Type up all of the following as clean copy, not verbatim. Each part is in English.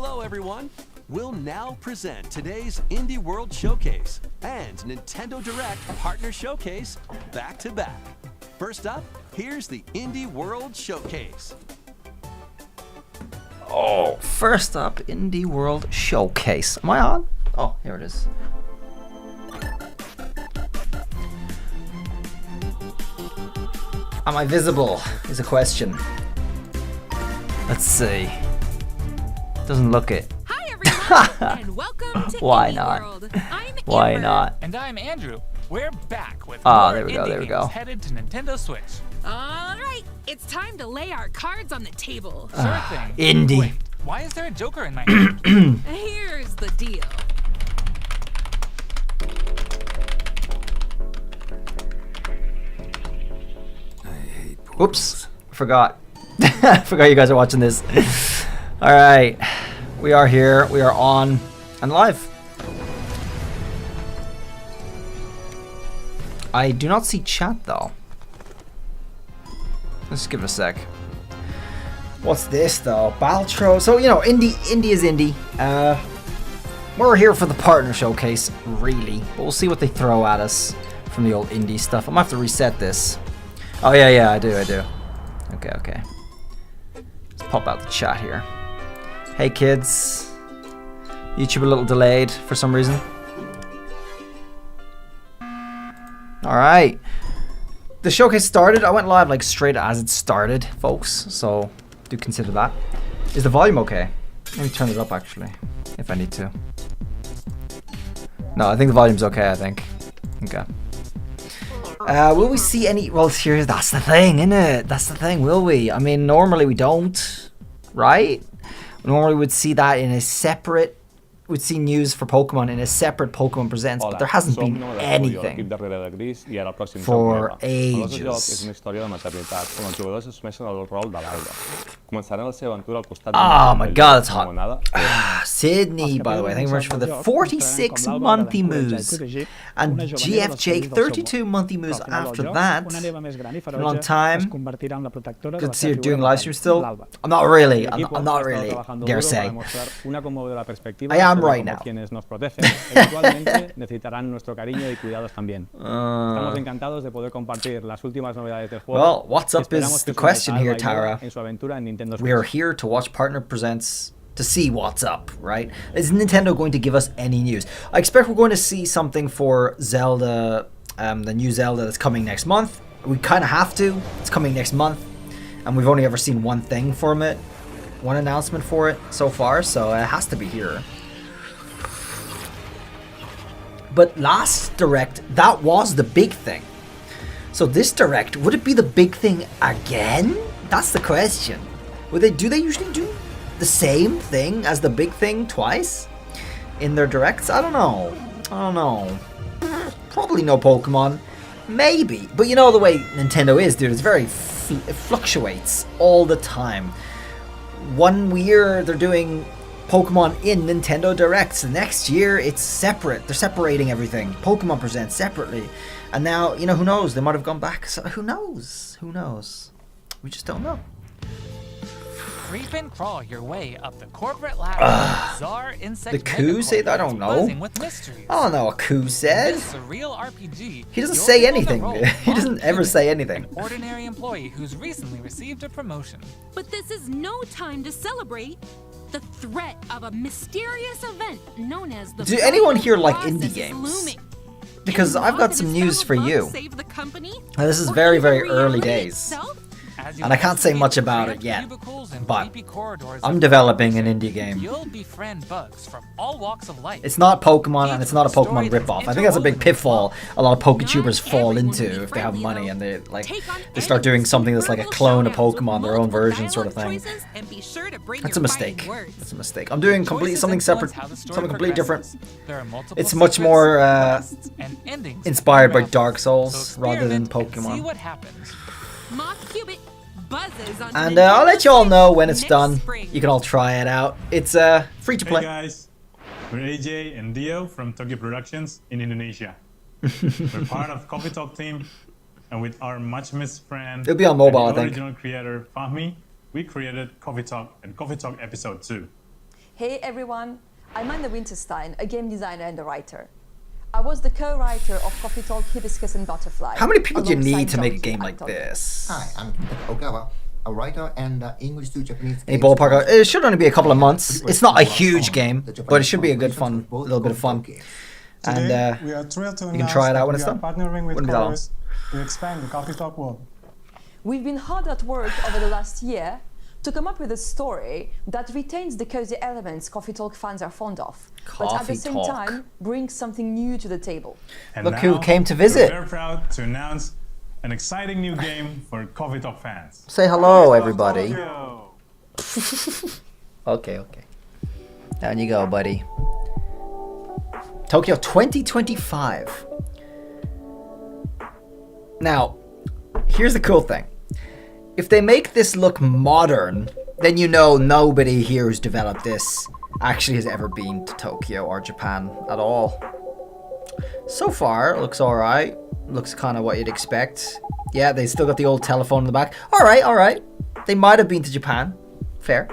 Hello, everyone. We'll now present today's Indie World Showcase and Nintendo Direct Partner Showcase back to back. First up, here's the Indie World Showcase. Oh, first up, Indie World Showcase. Am I on? Oh, here it is. Am I visible? Is a question. Let's see. Doesn't look it. Hi everyone, and welcome to Why Indie not? World. I'm Why Amber. not? And I'm Andrew. We're back with Ah, more there we go, indie there we games go. headed to Nintendo Switch. All right, it's time to lay our cards on the table. Sure thing. Indie. Wait, why is there a Joker in my hand? Here's the deal. Oops, forgot. Forgot you guys are watching this. All right, we are here. We are on and live. I do not see chat though. Let's give it a sec. What's this though? Baltro. So you know, indie is indie. We're here for the partner showcase, really. But we'll see what they throw at us from the old indie stuff. I'm gonna have to reset this. Oh yeah, I do. Okay. Let's pop out the chat here. Hey kids. YouTube a little delayed for some reason. Alright. The showcase started. I went live like straight as it started, folks. So do consider that. Is the volume okay? Let me turn it up actually, if I need to. No, I think the volume's okay, I think. Okay. Will we see any? Well, here, that's the thing, isn't it? That's the thing. Will we? I mean, normally we don't, right? Normally we'd see that in a separate. We'd see news for Pokemon in a separate Pokemon Presents, but there hasn't been anything for ages. Oh my god, it's hot. Sydney, by the way, thank you very much for the 46 monthly moves. And GF Jake, 32 monthly moves after that. For a long time. Good to see you doing live stream still. I'm not really, dare say. I am right now. Well, what's up is the question here, Tara. We are here to watch Partner Presents to see what's up, right? Is Nintendo going to give us any news? I expect we're going to see something for Zelda, the new Zelda that's coming next month. We kind of have to. It's coming next month. And we've only ever seen one thing from it. One announcement for it so far, so it has to be here. But last Direct, that was the big thing. So this Direct, would it be the big thing again? That's the question. Do they usually do the same thing as the big thing twice in their Directs? I don't know. Probably no Pokemon. Maybe. But you know the way Nintendo is, dude. It's very... it fluctuates all the time. One year they're doing Pokemon in Nintendo Directs. The next year it's separate. They're separating everything. Pokemon Presents separately. And now, you know, who knows? They might have gone back. So who knows? We just don't know. Creep and crawl your way up the corporate ladder. Bizarre insect. The coup said, I don't know. I don't know what coup said. This surreal RPG. He doesn't say anything. He doesn't ever say anything. An ordinary employee who's recently received a promotion. But this is no time to celebrate the threat of a mysterious event known as the... Do anyone here like Process indie is games? looming. Because I've got some news for you. Save the company, Now, this is or very, even very early reality days. itself? And I can't say much about it yet, but I'm developing an indie game. You'll befriend bugs from all walks of life. It's not Pokemon, and it's not a Pokemon ripoff. I think that's a big pitfall a lot of Poketubers fall into if they have money and they start doing something that's like a clone of Pokemon, their own version sort of thing. That's a mistake. I'm doing something separate, something completely different. It's much more inspired by Dark Souls rather than Pokemon. And I'll let you all know when it's done. You can all try it out. It's free to play. Hey guys, we're AJ and Dio from Tokyo Productions in Indonesia. We're part of Coffee Talk team, and with our much missed friend, it'll be on mobile, I and the think. original creator Fahmi, we created Coffee Talk and Coffee Talk Episode 2. Hey everyone, I'm Anna Winterstein, a game designer and a writer. I was the co-writer of Coffee Talk, Hibiscus and Butterfly. How many people do you alongside need to make a Donkey game and like Antonio. this? Hi, I'm Kentaro Okawa, a writer and English to Japanese. Any games ballpark? master. It should only be a couple of months. Pretty It's not a much huge on game, the Japanese but it should be a good publications fun, with both little bit of fun. games. And Today, we are thrilled to you can announce try it out that when we it's are done. partnering with Wouldn't be that long. Chorus to expand the Coffee Talk world. We've been hard at work over the last year to come up with a story that retains the cozy elements Coffee Talk fans are fond of, but at Coffee the same Talk. time brings something new to the table. And Look now, who came to visit. We're very proud to announce an exciting new game for Coffee Talk fans. Say hello, everybody. Yo. Okay. Down you go, buddy. Tokyo 2025. Now, here's the cool thing. If they make this look modern, then you know nobody here who's developed this actually has ever been to Tokyo or Japan at all. So far, it looks alright. Looks kind of what you'd expect. Yeah, they still got the old telephone in the back. Alright. They might have been to Japan. Fair.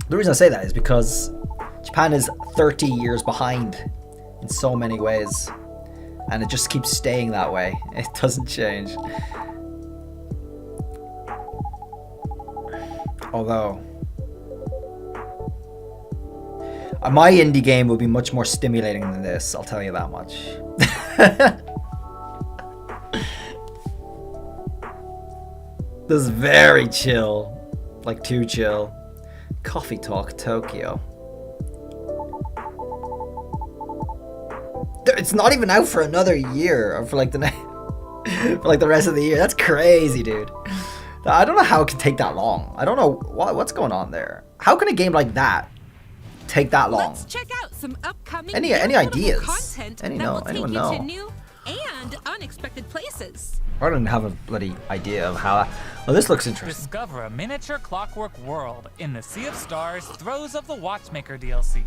The reason I say that is because Japan is 30 years behind in so many ways. And it just keeps staying that way. It doesn't change. Although, my indie game will be much more stimulating than this, I'll tell you that much. This is very chill. Like, too chill. Coffee Talk Tokyo. It's not even out for another year, or for like the for like the rest of the year. That's crazy, dude. I don't know how it can take that long. I don't know what's going on there. How can a game like that take that long? Let's check out some upcoming Any downloadable ideas? content that Anyone will take you know? to new and unexpected places. I don't have a bloody idea of how. Well, this looks interesting. Discover a miniature clockwork world in the Sea of Stars Throes of the Watchmaker DLC.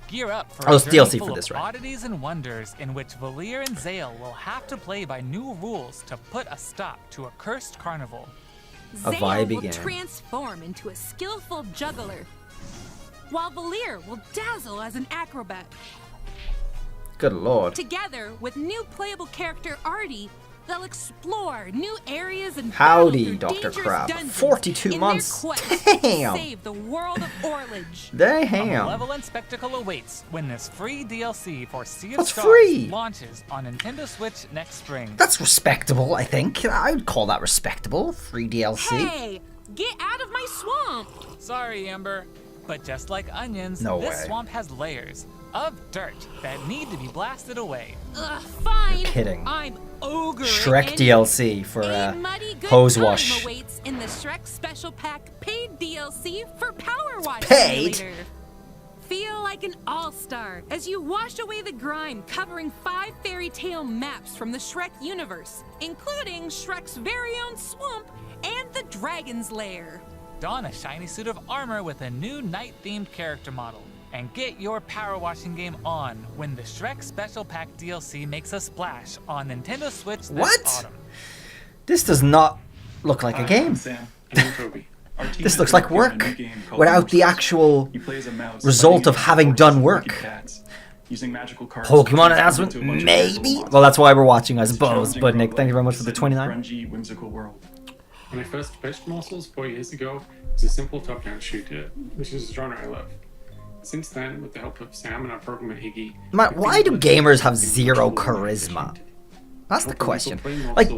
Gear up for Oh, a it's journey DLC full for of this, right? oddities and wonders in which Valir and Zale will have to play by new rules to put a stop to a cursed carnival. A Zale vibey will game. transform into a skillful juggler, while Valir will dazzle as an acrobat. Good lord. Together with new playable character Artie, they'll explore new areas and Howdy, battle through Dr. dangerous Crab. dungeons 42 in months. Their quest Damn. To save the world of Orlage. A Damn. malevolent spectacle awaits when this free DLC for Sea of That's Stars free. launches on Nintendo Switch next spring. That's respectable, I think. I would call that respectable. Free DLC. Hey, get out of my swamp! Sorry, Amber, but just like onions, No this way. swamp has layers of dirt that need to be blasted away. Ugh, fine. You're kidding. I'm ogre. Shrek and DLC for a muddy good hose time wash. awaits in the Shrek Special Pack paid DLC for Power Wash Paid? Simulator. Feel like an all-star as you wash away the grime, covering 5 fairy tale maps from the Shrek universe, including Shrek's very own swamp and the Dragon's Lair. Don a shiny suit of armor with a new night-themed character model. And get your power washing game on when the Shrek Special Pack DLC makes a splash on Nintendo Switch this What? autumn. This does not look like a game. Sam. And I'm Toby. Our team This is looks like working on a work new game called without the Immersive. actual You play as a mouse result fighting of having against done wicked work. cats, using magical cards Pokemon to announcement? into a bunch of Maybe? magical Well, that's why we're watching, I It's a suppose. challenging But Nick, roguelike thank you very much for the set in a 29. grungy, whimsical world. When I first pitched Morsels 4 years ago, it was a simple top-down shooter, which is a genre I love. Since then, with the help of Sam and our programmer Higgy, Man, why do gamers have zero charisma? That's the question. Like,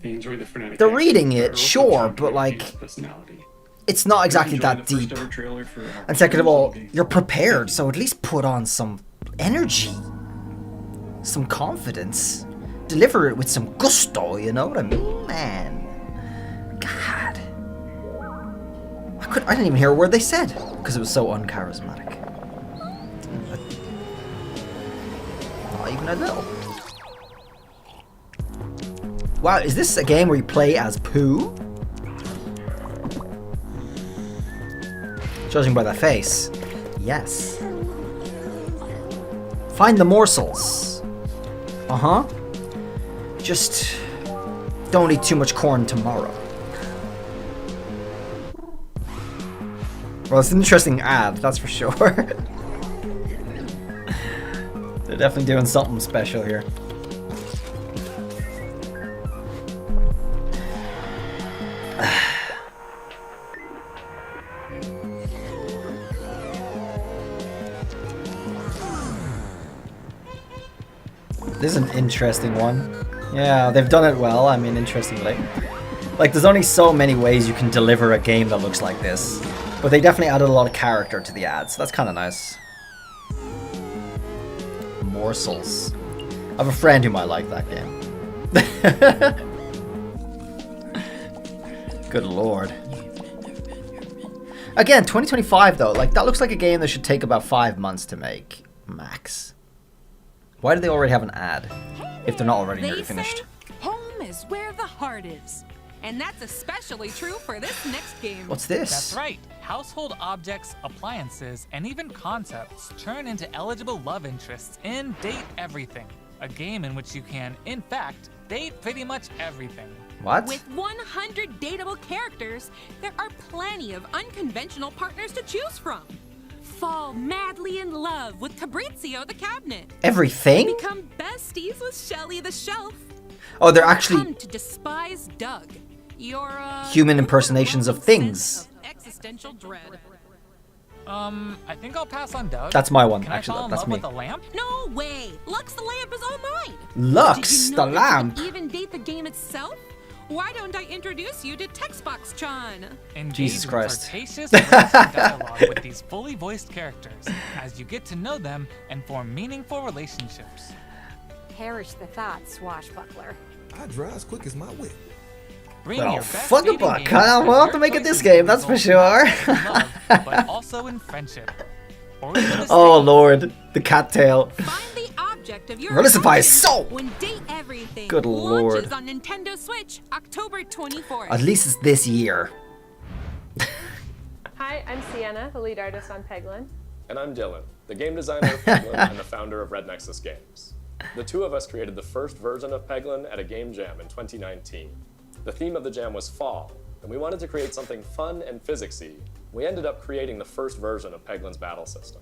they enjoy the frenetic they're action, reading but it, are also sure, charmed but by like, Higgy's personality. it's not exactly Enjoy that the first deep. ever trailer for our And second of all, game. you're prepared, so at least put on some energy, some confidence, deliver it with some gusto. You know what I mean, man? God, I didn't even hear a word they said because it was so uncharismatic. Not even a little. Wow, is this a game where you play as Pooh? Judging by the face, yes. Find the morsels. Uh-huh. Just don't eat too much corn tomorrow. Well, it's an interesting ad, that's for sure. They're definitely doing something special here. This is an interesting one. Yeah, they've done it well, I mean, interestingly. Like, there's only so many ways you can deliver a game that looks like this. But they definitely added a lot of character to the ads, so that's kind of nice. Morsels. I have a friend who might like that game. Good lord. Again, 2025 though, like, that looks like a game that should take about 5 months to make. Max. Why do they already have an ad? If they're not already nearly finished. Home is where the heart is. And that's especially true for this next game. What's this? That's right. Household objects, appliances, and even concepts turn into eligible love interests in Date Everything, a game in which you can, in fact, date pretty much everything. What? With 100 dateable characters, there are plenty of unconventional partners to choose from. Fall madly in love with Fabrizio the cabinet. Everything? Become besties with Shelly the shelf. Oh, they're actually Come to despise Doug. Your human impersonations of things. sense of existential dread. I think I'll pass on Doug. That's my one, Can actually. I fall in That's love me. with the lamp? No way! Lux the lamp is all mine! Lux, Did you know the that lamp? you can even date the game itself? Why don't I introduce you to Textbox-chan? Engage Jesus in Christ. flirtatious, romantic dialogue with these fully voiced characters as you get to know them and form meaningful relationships. Perish the thought, swashbuckler. I drive as quick as my whip. Bring Well, your best fuck a dating buck, games huh? as We'll have your to make it this choices game, that's for result sure. not just in love, but also in friendship. Or even the Oh same. lord, the cattail. Find the object of your Relisify passion soul! when Date Everything Good launches lord. on Nintendo Switch October 24th. At least it's this year. Hi, I'm Sienna, the lead artist on Peglin. And I'm Dylan, the game designer of Peglin and the founder of Red Nexus Games. The two of us created the first version of Peglin at a game jam in 2019. The theme of the jam was fall, and we wanted to create something fun and physicsy. We ended up creating the first version of Peglin's battle system.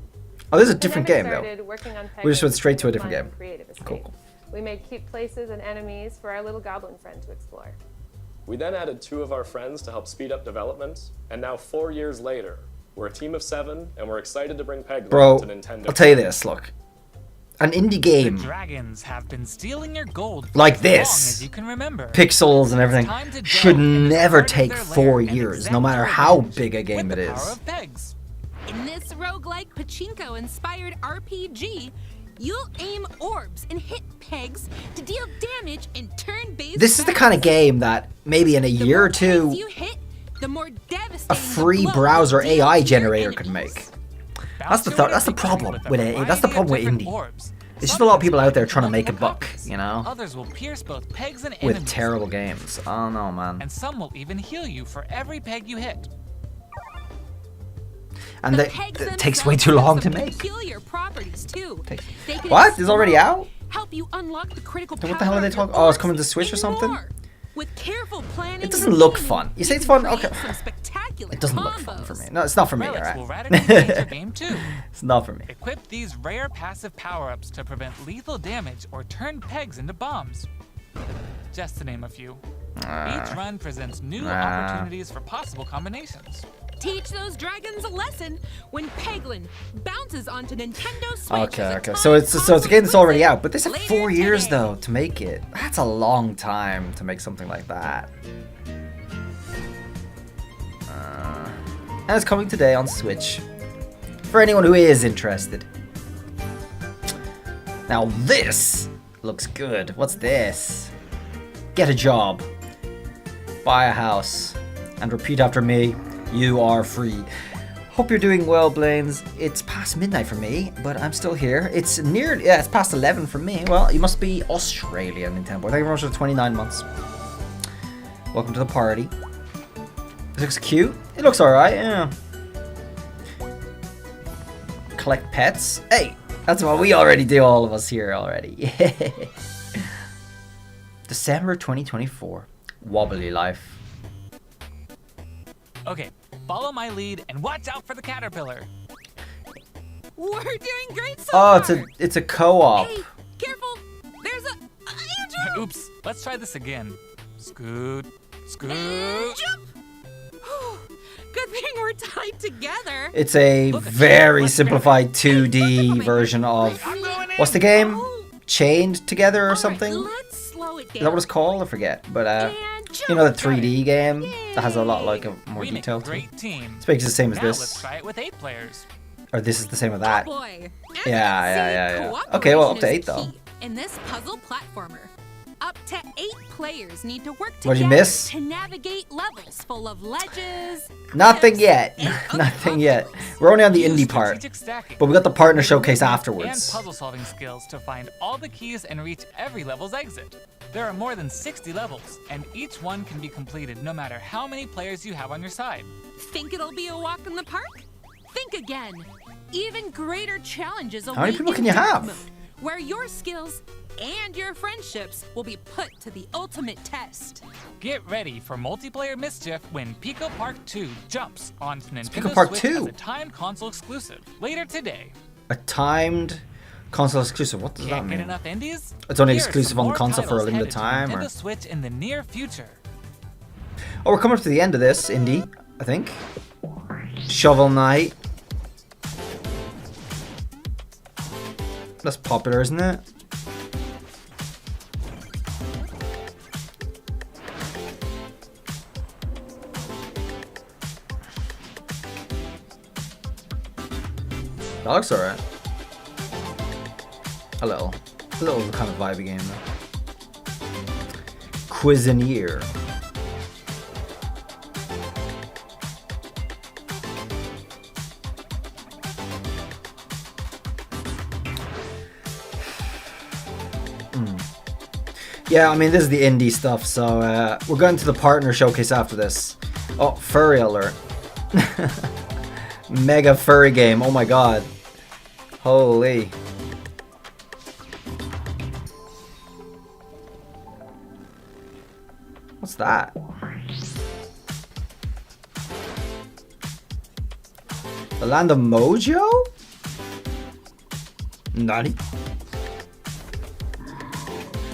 Oh, this is a different game though. Working on We just went Peglin's straight to a fun different game. and creative escape. Cool. We made cute places and enemies for our little goblin friend to explore. We then added 2 of our friends to help speed up development, and now 4 years later, we're a team of 7, and we're excited to bring Peglin Bro, to Nintendo. I'll tell you this, look. An indie game, Dragons have been stealing your gold for like as long this, as you can remember. pixels and everything, Time to should delve into the never heart of take their 4 lair and years, exact no matter how revenge big a game with it the power is. of pegs. In this roguelike pachinko-inspired RPG, you'll aim orbs and hit pegs to deal damage in turn-based This is the kind of game that maybe in a year or two, you hit, the more devastating a free browser AI generator could make. That's the problem with it. That's the problem with indie. There's just a lot of people out there trying to make a buck, you know, Others will pierce both pegs and with enemies, terrible games. I don't know, man. and some will even heal you for every peg you hit. And The that pegs it takes way themselves too have long to some make. peculiar properties too. They can What? It's already explode, out? Help you unlock the critical What the hell are they power of talking? your Oh, it's orbs coming to Switch or and something? more. With careful planning, It doesn't and look aiming, fun. You say can it's fun? create Okay. some spectacular It doesn't look fun combos. for me. No, it's not for me, Relics will alright? radically change your game too. It's not for me. Equip these rare passive power-ups to prevent lethal damage or turn pegs into bombs. Just to name a few. Each run presents new opportunities for possible combinations. Teach those dragons a lesson when Peglin bounces onto Nintendo Switch. Okay. So it's a game that's already out, but they said 4 years though to make it. That's a long time to make something like that. And it's coming today on Switch. For anyone who is interested. Now this looks good. What's this? Get a job. Buy a house. And repeat after me. You are free. Hope you're doing well, Blaines. It's past midnight for me, but I'm still here. It's it's past 11 for me. Well, you must be Australian, Nintendo Boy. Thank you very much for the 29 months. Welcome to the party. It looks cute. It looks alright, yeah. Collect pets. Hey, that's what we already do, all of us here already. December 2024. Wobbly life. Okay, follow my lead and watch out for the caterpillar. We're doing great so Oh, far. it's a co-op. Hey, careful! There's a Andrew! Oops, let's try this again. Scoot, scoot. Jump! Good thing we're tied together. It's a very simplified 2D version of what's the game? Chained Together or something? Let's slow it Is down. that what it's called? I forget. But you know, the 3D game that has a lot like a more We make detail a to it. great team. It's basically the same as Now let's this. try it with 8 players. Or this is the same as that. Oh boy. Yeah. Okay, well, up to 8 though. In this puzzle platformer, up to 8 players need to work What'd you together miss? to navigate levels full of ledges. Nothing cliffs, yet. and other Nothing yet. We're only on the indie part. Strategic stacking. But we got the partner showcase And afterwards. puzzle-solving skills to find all the keys and reach every level's exit. There are more than 60 levels, and each one can be completed no matter how many players you have on your side. Think it'll be a walk in the park? Think again. Even greater challenges await How many people can you in have? Mode, where your skills and your friendships will be put to the ultimate test. Get ready for multiplayer mischief when Pico Park 2 jumps on Nintendo Pico Park Switch 2? as a timed console exclusive later today. A timed console exclusive. What does that Can't get mean? enough indies? It's only Here are exclusive some on the more console for a titles limited headed to time, Nintendo or? Switch in the near future. Oh, we're coming up to the end of this indie, I think. Shovel Knight. That's popular, isn't it? That looks alright. A little kind of vibey game though. Cuisinier. Yeah, I mean, this is the indie stuff, so we're going to the partner showcase after this. Oh, furry alert. Mega furry game, oh my god. Holy. What's that? The Land of Mojo? Nani?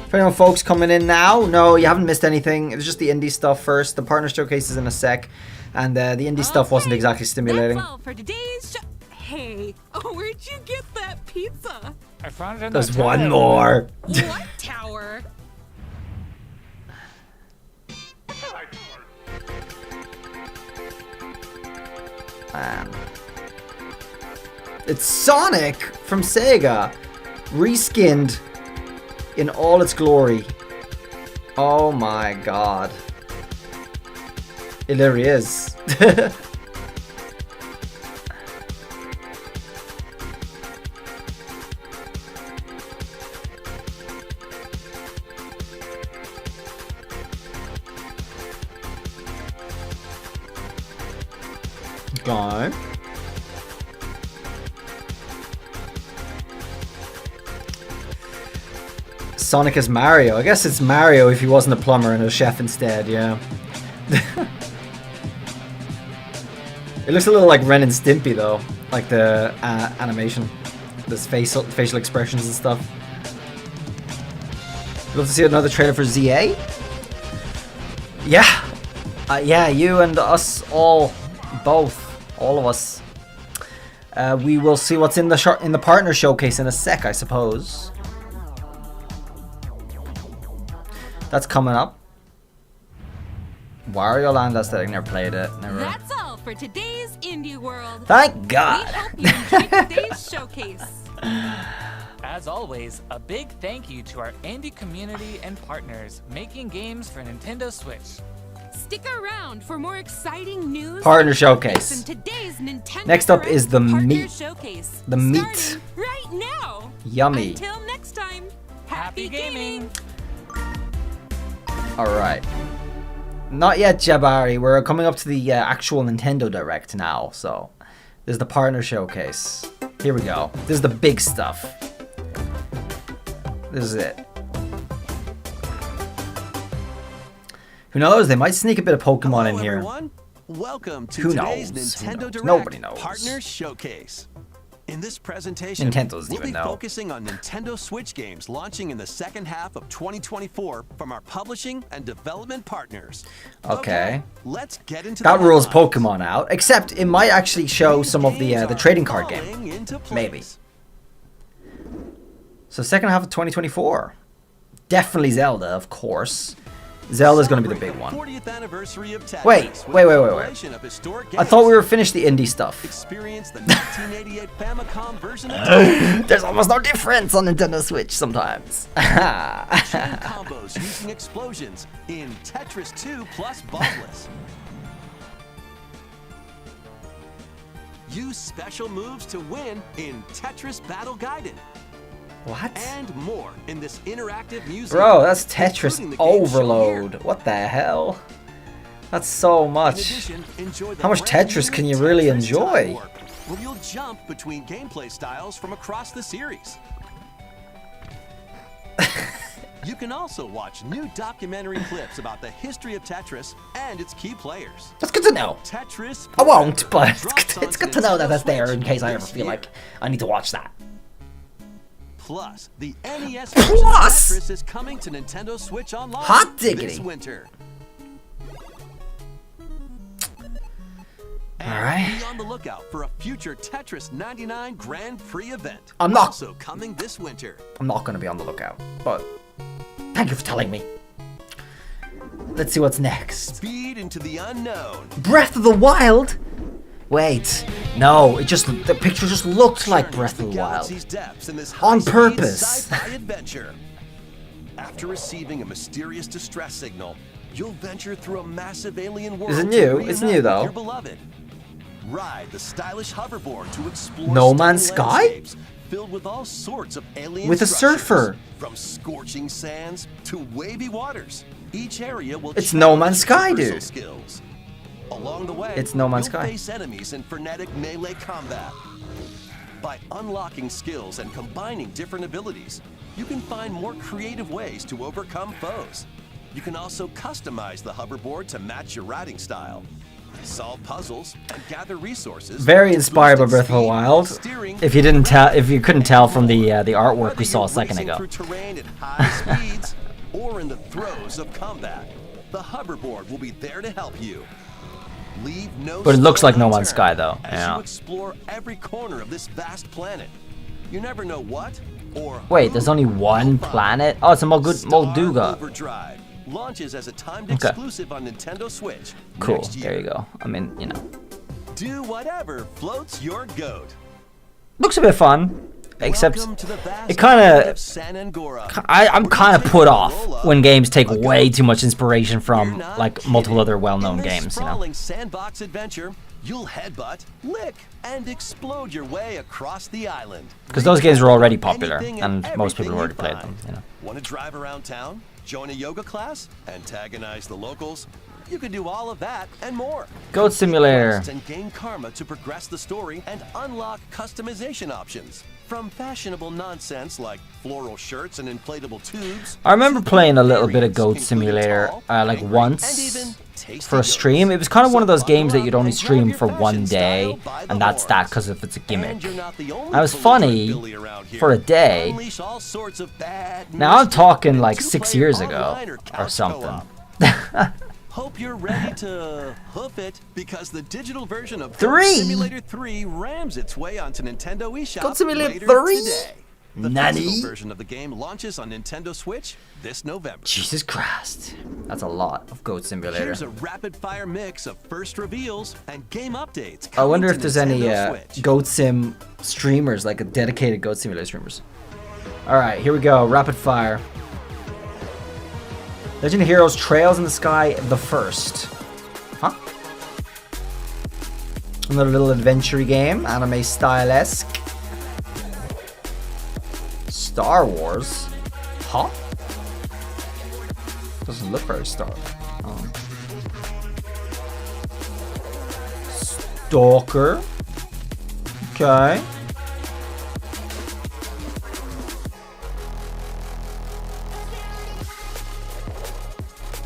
For anyone folks coming in now, no, you haven't missed anything. It was just the indie stuff first. The partner showcase is in a sec. And the indie stuff wasn't exactly stimulating. That's all for today's show. Hey, where'd you get that pizza? I found it in There's that one tower. more. What tower? Man. It's Sonic from Sega, reskinned in all its glory. Oh my god. It literally is. Go. Sonic as Mario. I guess it's Mario if he wasn't a plumber and a chef instead, yeah. It looks a little like Ren and Stimpy though, like the animation, this facial expressions and stuff. Love to see another trailer for ZA. Yeah, yeah, you and us all, both, all of us. We will see what's in the partner showcase in a sec, I suppose. That's coming up. Wario Land aesthetic, never played it. Never. That's all for today's Indie World. Thank God. We hope you enjoyed today's showcase. As always, a big thank you to our indie community and partners making games for Nintendo Switch. Stick around for more exciting news. Partner and showcase. in today's Nintendo Next up Direct is the Partner meat. Showcase. The meat. Starting right now. Yummy. Until next time. Happy gaming. Alright. Not yet, Jabari. We're coming up to the actual Nintendo Direct now, so this is the partner showcase. Here we go. This is the big stuff. This is it. Who knows? They might sneak a bit of Pokemon in here. Everyone, Welcome to Who today's knows? Who Nintendo knows? Direct Nobody knows. Partner Showcase. In this presentation, Nintendo doesn't we'll be even know. focusing on Nintendo Switch games launching in the second half of 2024 from our publishing and development partners. Okay. Let's get into That the rules headlines. Pokemon out, except it might actually show some of the trading card game. Falling into Maybe. place. So second half of 2024. Definitely Zelda, of course. Zelda's going to be the big one. 40th anniversary of Tetris Wait. with a compilation of historic I thought we games. were finished the indie stuff. Experience the 1988 Famicom version of Tetris. There's almost no difference on Nintendo Switch sometimes. Chain combos using explosions in Tetris 2 plus Bombless. Use special moves to win in Tetris Battle Guided. What? And more in this interactive museum. Bro, that's Tetris including the games shown overload. What the hell? That's so much. addition, enjoy the How much brand Tetris new can you really Tetris enjoy? Time Warp, where you'll jump between gameplay styles from across the series. You can also watch new documentary clips about the history of Tetris and its key players. That's good to know. Tetris I won't, but drops it's onto good to know that Nintendo that's there Switch in case I ever this feel year. like I need to watch that. Plus, the NES version of Plus! Tetris is coming to Nintendo Switch Online Hot diggity. this winter. Alright. Be on the lookout for a future Tetris 99 Grand Prix event. I'm not- Also coming this winter. I'm not going to be on the lookout, but thank you for telling me. Let's see what's next. Speed into the unknown. Breath of the Wild? Wait, no, the picture just looked like Breath of the Wild. Galaxy's depths in this On high-speed purpose. Sci-fi adventure. After receiving a mysterious distress signal, you'll venture through a massive alien world. Is it to new? It's reunite new, with though. Your beloved. Ride the stylish hoverboard to explore No Man's stunning Sky? landscapes filled with all sorts of alien With a structures, surfer. From scorching sands to wavy waters. Each area will It's No challenge Man's your Sky, traversal dude. Skills. Along the way, It's No Man's you'll Sky. face enemies in frenetic melee combat. By unlocking skills and combining different abilities, you can find more creative ways to overcome foes. You can also customize the hoverboard to match your riding style. Solve puzzles and gather resources. Very inspired by boosting Breath of the speed, Wild. steering, If you couldn't tell from the artwork whether we saw you're a second racing ago. through terrain at high speeds or in the throes of combat, the hoverboard will be there to help you. Leave no But it looks stone like No Man's unturned Sky, though. As Yeah. you explore every corner of this vast planet, you never know what or Wait, who there's only one you'll find. planet? Oh, it's a Star Molduga. Overdrive launches as a timed Okay. exclusive on Nintendo Switch. Cool, next year. there you go. I mean, you know. Do whatever floats your goat. Looks a bit fun. Except, Welcome to the vast it kind planet of... San Angora, I'm where kind you of take put the off role of when games take a way goat. too much inspiration from, You're not like, multiple other kidding. well-known In this games, you know. sprawling sandbox adventure, you'll headbutt, lick, and explode your way across the island. Because those games were already popular, Anything and most people everything already you played find. them, you know. Want to drive around town, join a yoga class, antagonize the locals? You can do all of that and more. Goat Simulator. Quests and gain karma to progress the story and unlock customization options. From fashionable nonsense like floral shirts and inflatable tubes. I remember to playing a little bit of variants Goat including Simulator, tall, like angry, once and even tasty for a goats. stream. It was kind of one of those So games that buckle you'd up only and grab stream your for fashion one day, style by the and that's that horns. because of its gimmick. And you're not the only That was belligerent funny Billy around here. for a day. Unleash all sorts of bad Now I'm mischief talking in like 6 two-player years ago online or or couch something. co-op. Hope you're ready to hoof it because the digital version of 3? Goat Simulator 3 rams its way onto Nintendo eShop Goat Simulator later 3? today. The Nani? physical version of the game launches on Nintendo Switch this November. Jesus Christ. That's a lot of Goat Simulator. Here's a rapid-fire mix of first reveals and game updates. I wonder coming if to there's any Nintendo Switch. Goat Sim streamers, like a dedicated Goat Simulator streamers. Alright, here we go. Rapid fire. Legend of Heroes Trails in the Sky the First. Huh? Another little adventure game, anime style-esque. Star Wars? Huh? Doesn't look very Star Wars. Stalker. Okay.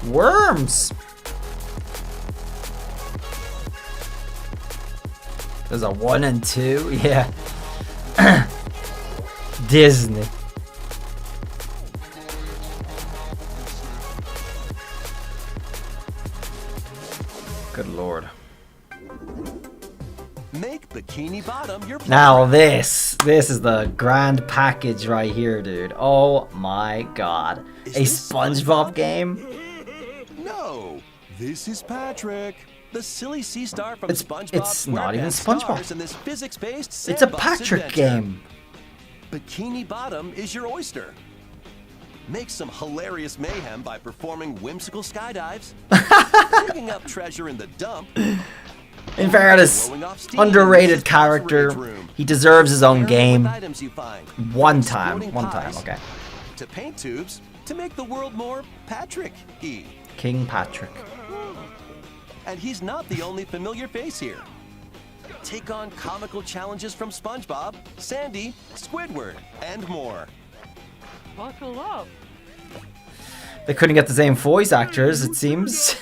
Worms. There's a 1 and 2? Yeah. Disney. Good lord. Make Bikini Bottom your Now this is the grand package right here, dude. Oh my god. A SpongeBob game? No, this is Patrick, the silly sea star from SpongeBob. It's not even SpongeBob. In this physics-based It's a sandbox Patrick adventure. game. Bikini Bottom is your oyster. Make some hilarious mayhem by performing whimsical skydives, digging up treasure in the dump. In fairness, underrated character. He deserves his own game. One time, okay. To paint tubes to make the world more Patrick-y. King Patrick. And he's not the only familiar face here. Take on comical challenges from SpongeBob, Sandy, Squidward, and more. Buckle up. They couldn't get the same voice actors, it seems.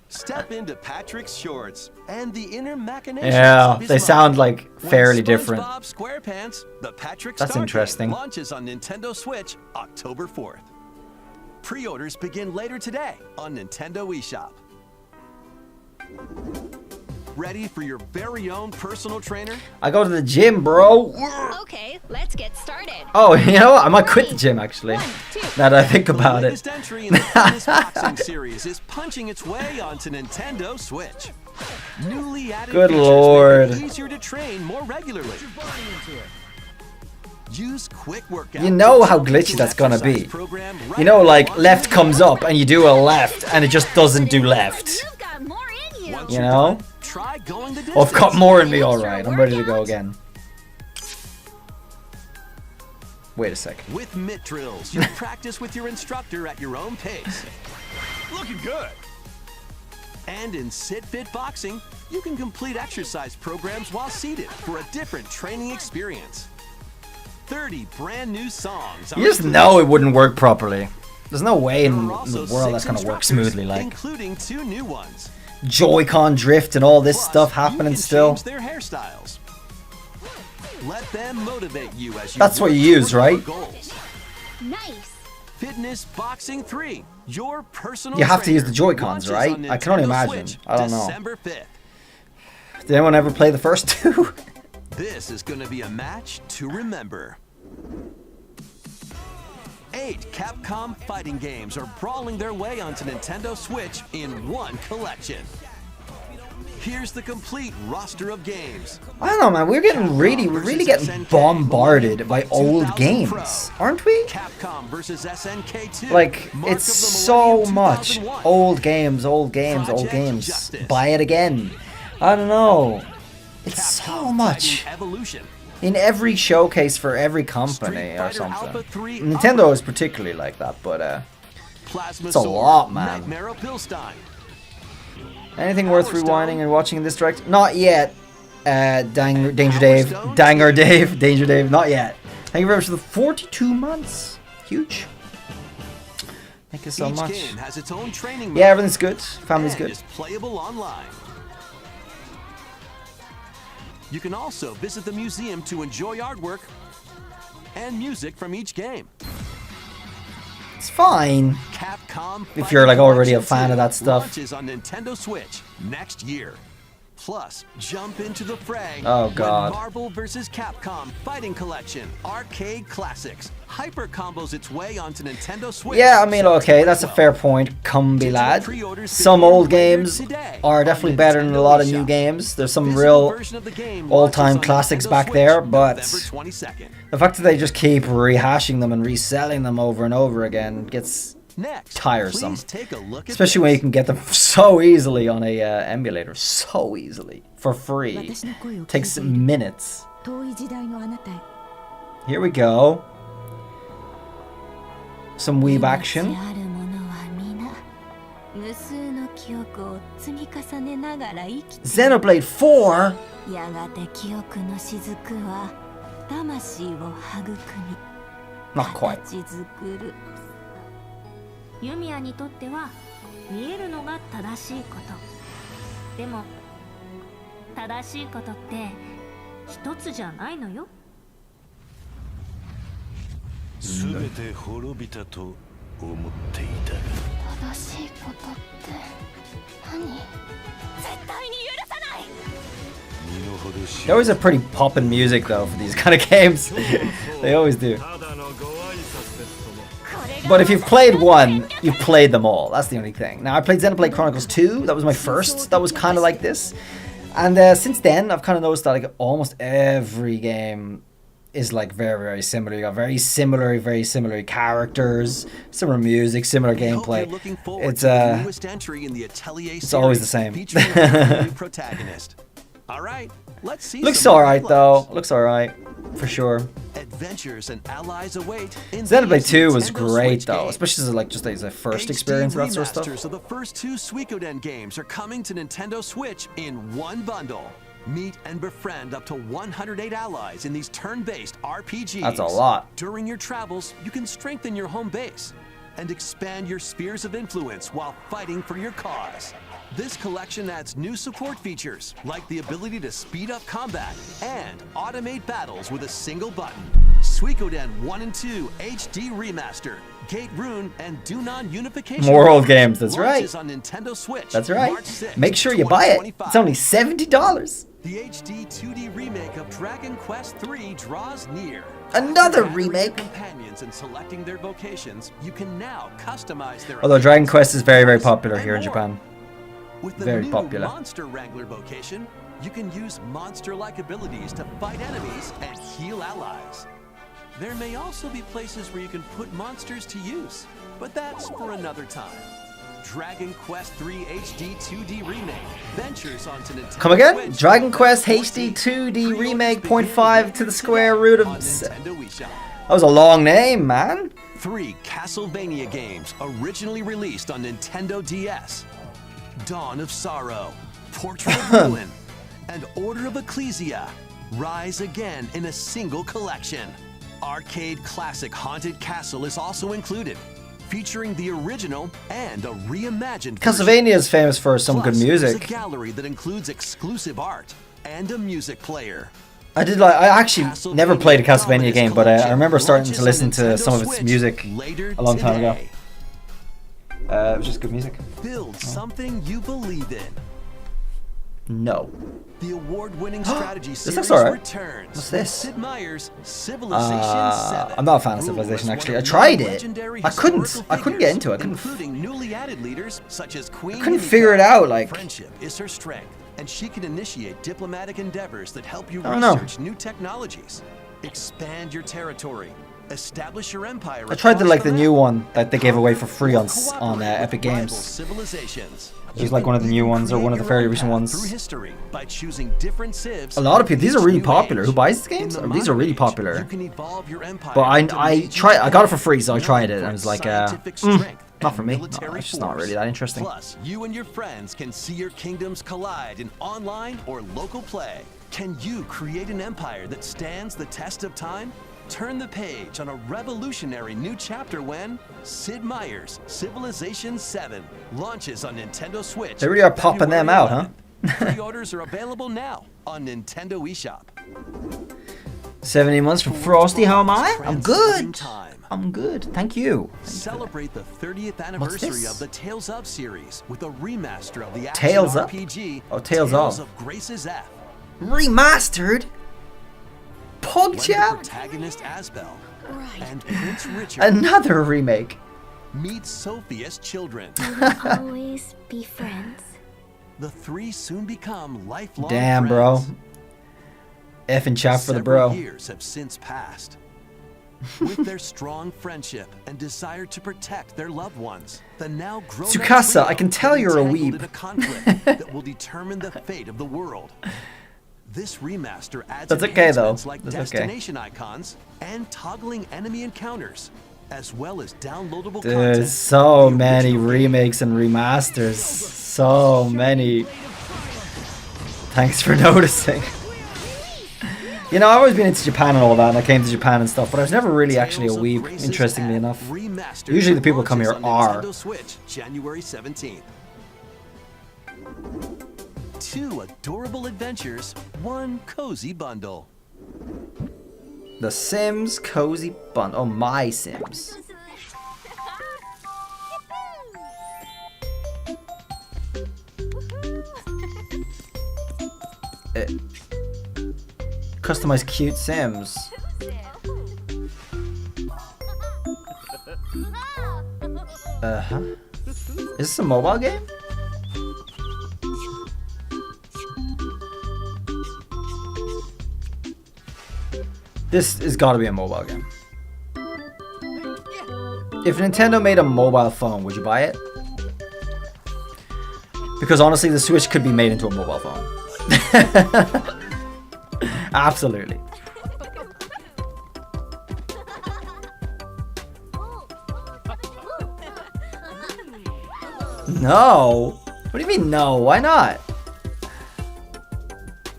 Step into Patrick's shorts and the inner machinations. Yeah, of his they mind. sound like fairly different. SpongeBob SquarePants, the Patrick That's Star interesting. Game launches on Nintendo Switch October 4th. Pre-orders begin later today on Nintendo eShop. Ready for your very own personal trainer? I go to the gym, bro. Okay, let's get started. Oh, you know what? I might quit the gym actually. Now that I think about The it. latest entry in the Fitness Boxing series is punching its way onto Nintendo Switch. Newly added Good features lord. make it easier to train more regularly. Use quick workout. You know how glitchy that's gonna be. You know, like left comes up and you do a left and it just doesn't do left. You know? Try going the Oh, I've got more in me, alright. I'm ready to go again. Wait a second. With mitt drills, you practice with your instructor at your own pace. Looking good. And in Sit Fit Boxing, you can complete exercise programs while seated for a different training experience. 30 brand new songs. You just know it wouldn't work properly. There's no way in the world that's gonna work smoothly, like including 2 new ones. Joy-Con drift and all this stuff happening still. Change their hairstyles. Let them motivate you as you That's what work you use, toward your right? goals. Nice. Fitness Boxing 3, your personal You have to use trainer, the Joy-Cons, launches right? on I can only Nintendo imagine. Switch I don't know. December 5th. Did anyone ever play the first 2? This is going to be a match to remember. 8 Capcom fighting games are brawling their way onto Nintendo Switch in one collection. Here's the complete roster of games. I don't know, man. We're really getting bombarded by old games, aren't we? Capcom versus SNK2. Like, Mark it's of the so Millennium much 2001. old games, old Project games. Justice. Buy it again. I don't know. It's so much. Fighting Evolution. In every showcase for every company or something. Nintendo is particularly like that, but Plasma it's a Sword, lot, man. Nightmare of Pilstein. Anything worth rewinding and watching in this direct? Not yet. Danger Dave, not yet. Thank you very much for the 42 months. Huge. Thank you so Each much. game has its own training Yeah, mode everything's good. Family's and good. is playable online. You can also visit the museum to enjoy artwork and music from each game. It's fine. Capcom If you're like Fighting already a Collection fan of 2 that stuff. launches on Nintendo Switch next year. Plus, jump into the fray. Oh, when God. Marvel vs. Capcom Fighting Collection Arcade Classics hyper combos its way onto Nintendo Switch. Yeah, I mean, okay, that's a fair point, Cumby lad. Some old games are definitely better than a lot of new games. There's some real all-time classics back there, but the fact that they just keep rehashing them and reselling them over and over again gets tiresome. Especially when you can get them so easily on a emulator, so easily, for free. Takes minutes. Here we go. Some weeb action. Xenoblade 4? Not quite. ユミヤにとっては見えるのが正しいこと。でも正しいことって一つじゃないのよ。全て滅びたと思っていたが。正しいことって何？絶対に許さない。 They always have pretty poppin' music though for these kind of games. They always do. But if you've played one, you've played them all. That's the only thing. Now I played Xenoblade Chronicles 2. That was my first. That was kind of like this. And since then, I've kind of noticed that like almost every game is like very, very similar. You got very similar characters, similar music, similar gameplay. It's always the same. All right, let's see. Looks alright though. Looks alright for sure. Adventures and allies await. Xenoblade 2 was great though, especially as like just as a first experience with that sort of stuff. Remasters of the first 2 Suikoden games are coming to Nintendo Switch in one bundle. Meet and befriend up to 108 allies in these turn-based RPGs. That's a lot. During your travels, you can strengthen your home base and expand your spheres of influence while fighting for your cause. This collection adds new support features, like the ability to speed up combat and automate battles with a single button. Suikoden 1 and 2 HD Remaster, Gate Rune, and Dunon Unification. More old games, that's right. On Nintendo Switch, that's right. March 6th, make sure you buy it. It's only $70. The HD 2D remake of Dragon Quest III draws near. Another remake. Companions and selecting their vocations, you can now customize their. Although Dragon Quest is very, very popular here in Japan. With the Very new popular. Monster Wrangler vocation, you can use monster-like abilities to fight enemies and heal allies. There may also be places where you can put monsters to use, but that's for another time. Dragon Quest III HD 2D Remake ventures onto Nintendo Come again? Switch. Dragon Quest HD 2D Remake 0.5 to the square root of... That was a long name, man. 3 Castlevania games originally released on Nintendo DS. Dawn of Sorrow, Portrait of Ruin, and Order of Ecclesia rise again in a single collection. Arcade classic Haunted Castle is also included, featuring the original and a reimagined Castlevania is famous for some good music. There's a gallery that includes exclusive art and a music player. I actually never played a Castlevania game, but I remember starting to listen to some of its music a long time ago. It was just good music. Build something you believe in. No. The award-winning strategy series looks alright. returns. What's this? Sid Meier's Civilization 7. I'm not a fan of Civilization actually. I tried it. I couldn't get into it. Including newly added leaders such as Queen. I couldn't figure it out. Like friendship is her strength, and she can initiate diplomatic endeavors that help you I don't know. research new technologies, expand your territory, establish your empire. I tried across the new one that they gave away for free on Epic Games. Civilizations. It was like one of the new ones or one of the very recent ones. Through history by choosing different civs. A lot of people. These are really popular. Who buys these games? These are really popular. But I got it for free, so I tried it, and I was like, not for me. No, it's just not really that interesting. Plus, you and your friends can see your kingdoms collide in online or local play. Can you create an empire that stands the test of time? Turn the page on a revolutionary new chapter when Sid Meier's Civilization 7 launches on Nintendo Switch. They really are popping them out, huh? Pre-orders are available now on Nintendo eShop. 70 months from Frosty, how am I? I'm good. I'm good. Thank you. Celebrate the 30th anniversary of the Tales of series with a remaster of the action Tales of? RPG. Oh, Tales of. Grace's F. Remastered? PogChamp? Protagonist Asbel and Prince Richard. Another remake. Meet Sophia's children. Always be friends. The 3 soon become lifelong Damn, friends. bro. F and chat for the bro. Several years have since passed. With their strong friendship and desire to protect their loved ones, the now grown-up Tsukasa, I can tell you're a entangled weeb. in a conflict that will determine the fate of the world. This remaster adds That's okay, though. enhancements like That's okay. destination icons and toggling enemy encounters, as well as downloadable There's content. so many remakes and remasters. So many. Thanks for noticing. You know, I've always been into Japan and all that, and I came to Japan and stuff, but I was never really actually a weeb, interestingly enough. Usually the people come here are. Switch, January 17th. 2 adorable adventures, 1 cozy bundle. The Sims Cozy Bundle. Oh, My Sims. Customize cute Sims. Uh-huh. Is this a mobile game? This has got to be a mobile game. If Nintendo made a mobile phone, would you buy it? Because honestly, the Switch could be made into a mobile phone. Absolutely. No. What do you mean no? Why not?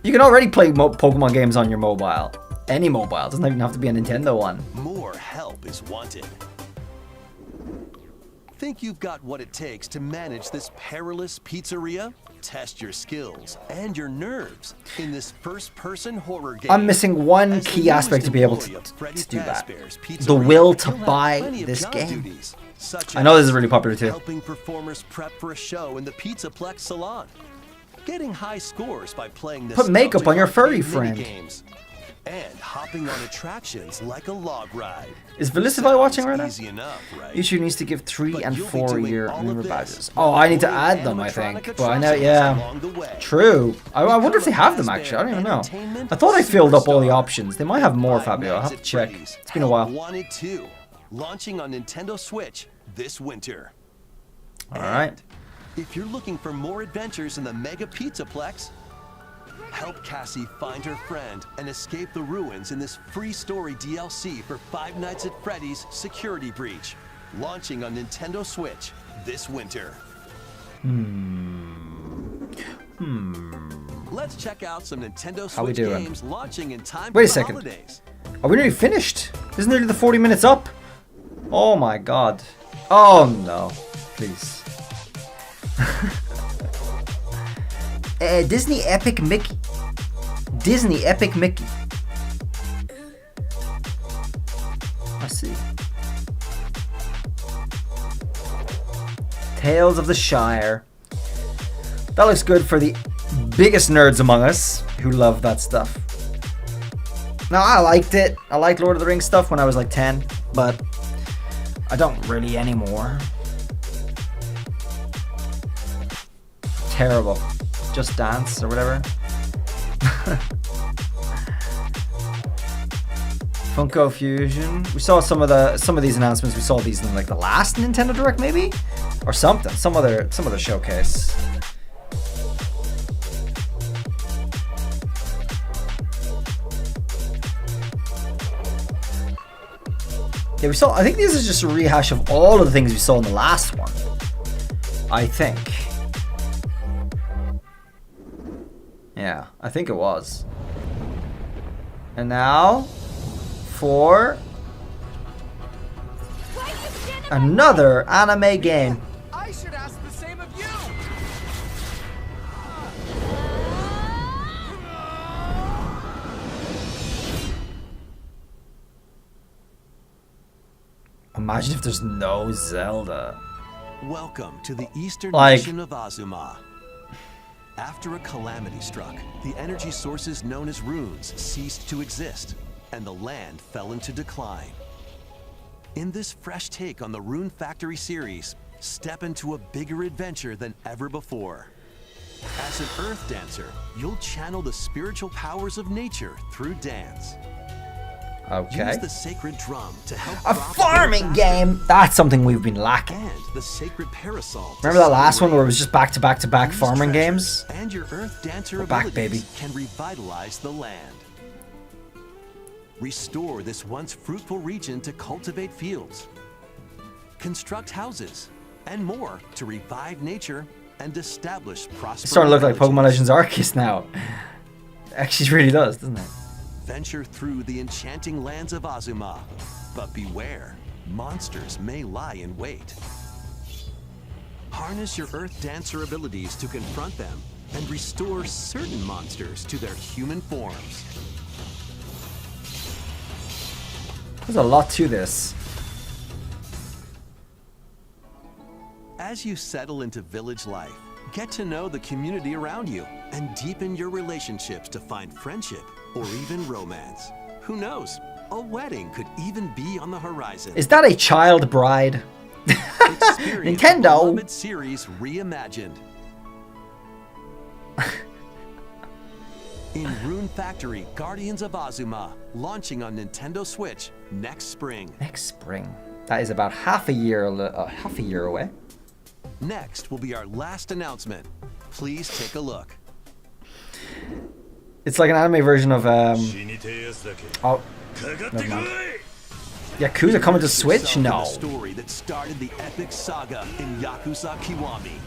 You can already play Pokemon games on your mobile. Any mobile. It doesn't even have to be a Nintendo one. More help is wanted. Think you've got what it takes to manage this perilous pizzeria? Test your skills and your nerves in this first-person horror game. I'm missing one key aspect to be able to do that. The will to buy this game. I know this is really popular too. Helping performers prep for a show in the Pizzaplex salon. Getting high scores by playing Put makeup on your furry friend. Games. And hopping on attractions like a log ride. Is Felicify watching right now? Easy enough, right? YouTube needs to give 3 and 4 year member badges. Oh, I need to add them, I think. But I know, yeah. True. I wonder if they have them actually. I don't even know. I thought I filled up all the options. They might have more, Fabio. I'll have to check. It's been a while. Wanted 2, launching on Nintendo Switch this winter. Alright. If you're looking for more adventures in the Mega Pizzaplex, help Cassie find her friend and escape the ruins in this free story DLC for Five Nights at Freddy's Security Breach, launching on Nintendo Switch this winter. Let's check out some Nintendo Switch games launching in time for the holidays. Are we nearly finished? Isn't nearly the 40 minutes up? Oh my god. Oh no. Please. Disney Epic Mickey. Disney Epic Mickey. I see. Tales of the Shire. That looks good for the biggest nerds among us who love that stuff. Now, I liked it. I liked Lord of the Rings stuff when I was like 10, but I don't really anymore. Terrible. Just Dance or whatever. Funko Fusion. We saw some of these announcements. We saw these in like the last Nintendo Direct, maybe, or something. Some other showcase. Yeah, we saw. I think this is just a rehash of all of the things we saw in the last one. I think. Yeah, I think it was. And now, for another anime game. I should ask the same of you. Imagine if there's no Zelda. Welcome to the eastern nation of Azuma. After a calamity struck, the energy sources known as runes ceased to exist, and the land fell into decline. In this fresh take on the Rune Factory series, step into a bigger adventure than ever before. As an earth dancer, you'll channel the spiritual powers of nature through dance. Okay. Use the sacred drum to help a farming game. That's something we've been lacking. And the sacred parasol. Remember that last one where it was just back to back to back farming games? And your earth dancer We're back, abilities baby. can revitalize the land. Restore this once fruitful region to cultivate fields. Construct houses and more to revive nature and establish prosperity. It's starting to look like Pokemon Legends Arceus now. It actually really does, doesn't it? Venture through the enchanting lands of Azuma, but beware, monsters may lie in wait. Harness your Earth Dancer abilities to confront them and restore certain monsters to their human forms. There's a lot to this. As you settle into village life, get to know the community around you and deepen your relationships to find friendship or even romance. Who knows? A wedding could even be on the horizon. Is that a child bride? Nintendo. Beloved series reimagined. In Rune Factory, Guardians of Azuma, launching on Nintendo Switch next spring. Next spring. That is about half a year away. Next will be our last announcement. Please take a look. It's like an anime version of oh, never mind. Yakuza coming to Switch? No. The story that started the epic saga in Yakuza Kiwami.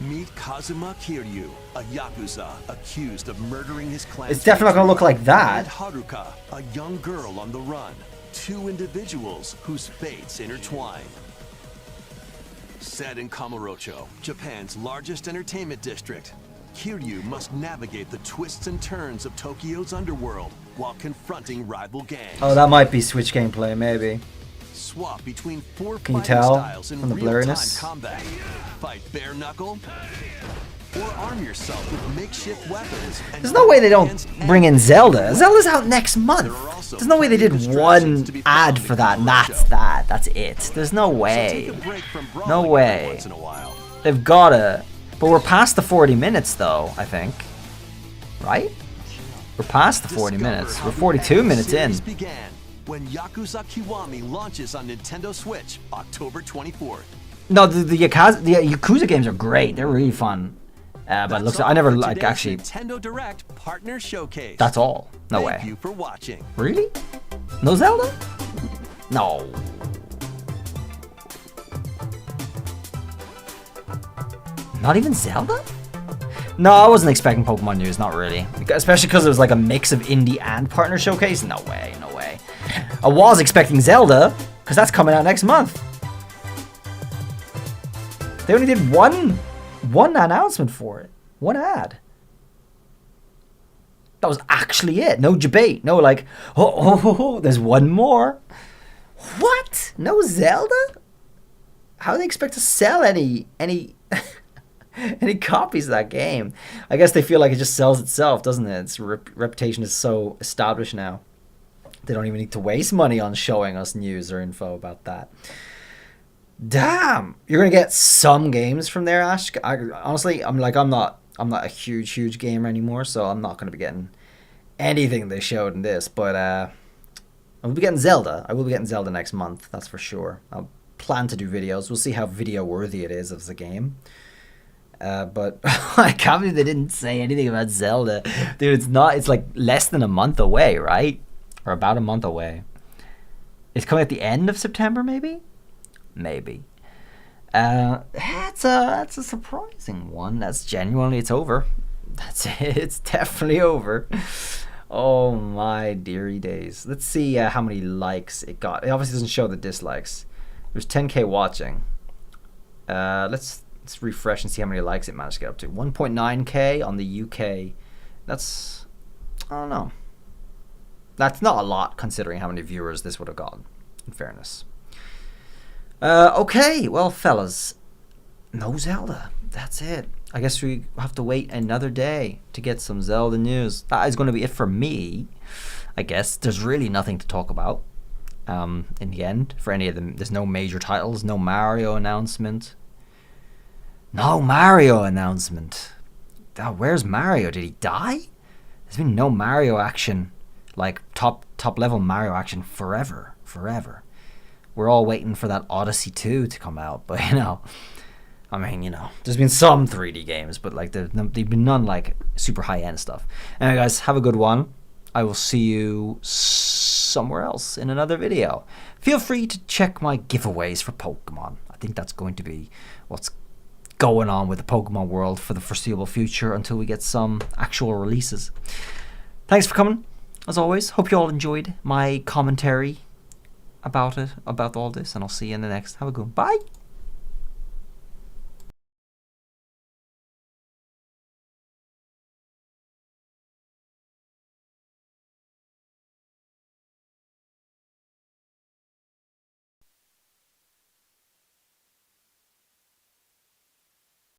Meet Kazuma Kiryu, a Yakuza accused of murdering his clan. It's definitely not gonna look like that. And Haruka, a young girl on the run. Two individuals whose fates intertwine. Set in Kamurocho, Japan's largest entertainment district, Kiryu must navigate the twists and turns of Tokyo's underworld while confronting rival gangs. Oh, that might be Switch gameplay, maybe. Swap between 4 Can you fighting tell styles in from the real-time blurriness? combat. Fight bare knuckle, or arm yourself with makeshift weapons. And There's no way they don't bring in Zelda. Zelda's out next month. There's no way they did one ad for that and that's that. That's it. There's no way. No way. They've gotta. But we're past the 40 minutes though, I think. Right? We're past the 40 minutes. We're 42 minutes in. Began when Yakuza Kiwami launches on Nintendo Switch October 24th. No, the Yakuza games are great. They're really fun. But it looks like I never like actually. Nintendo Direct Partner Showcase. That's all. No way. Thank you for watching. Really? No Zelda? No. Not even Zelda? No, I wasn't expecting Pokemon news. Not really. Especially because it was like a mix of indie and partner showcase. No way. No way. I was expecting Zelda because that's coming out next month. They only did one announcement for it. One ad. That was actually it. No debate. No like, oh, there's one more. What? No Zelda? How do they expect to sell any any copies of that game? I guess they feel like it just sells itself, doesn't it? Its reputation is so established now. They don't even need to waste money on showing us news or info about that. Damn, you're gonna get some games from there, Ash. Honestly, I'm not a huge gamer anymore, so I'm not gonna be getting anything they showed in this. But I will be getting Zelda. I will be getting Zelda next month. That's for sure. I'll plan to do videos. We'll see how video worthy it is as a game. But I can't believe they didn't say anything about Zelda, dude. It's like less than a month away, right? Or about a month away. It's coming at the end of September, maybe. Maybe. That's a surprising one. That's genuinely, it's over. That's it. It's definitely over. Oh my dearie days. Let's see how many likes it got. It obviously doesn't show the dislikes. There's 10k watching. Let's refresh and see how many likes it managed to get up to. 1.9k on the UK. That's, I don't know. That's not a lot considering how many viewers this would have gotten, in fairness. Okay, well, fellas, no Zelda. That's it. I guess we have to wait another day to get some Zelda news. That is going to be it for me. I guess there's really nothing to talk about in the end for any of them. There's no major titles, no Mario announcement. No Mario announcement. Where's Mario? Did he die? There's been no Mario action, like top level Mario action forever. We're all waiting for that Odyssey 2 to come out, but I mean, there's been some 3D games, but like there've been none like super high-end stuff. Anyway, guys, have a good one. I will see you somewhere else in another video. Feel free to check my giveaways for Pokemon. I think that's going to be what's going on with the Pokemon world for the foreseeable future until we get some actual releases. Thanks for coming, as always. Hope you all enjoyed my commentary about all this, and I'll see you in the next. Have a good one. Bye.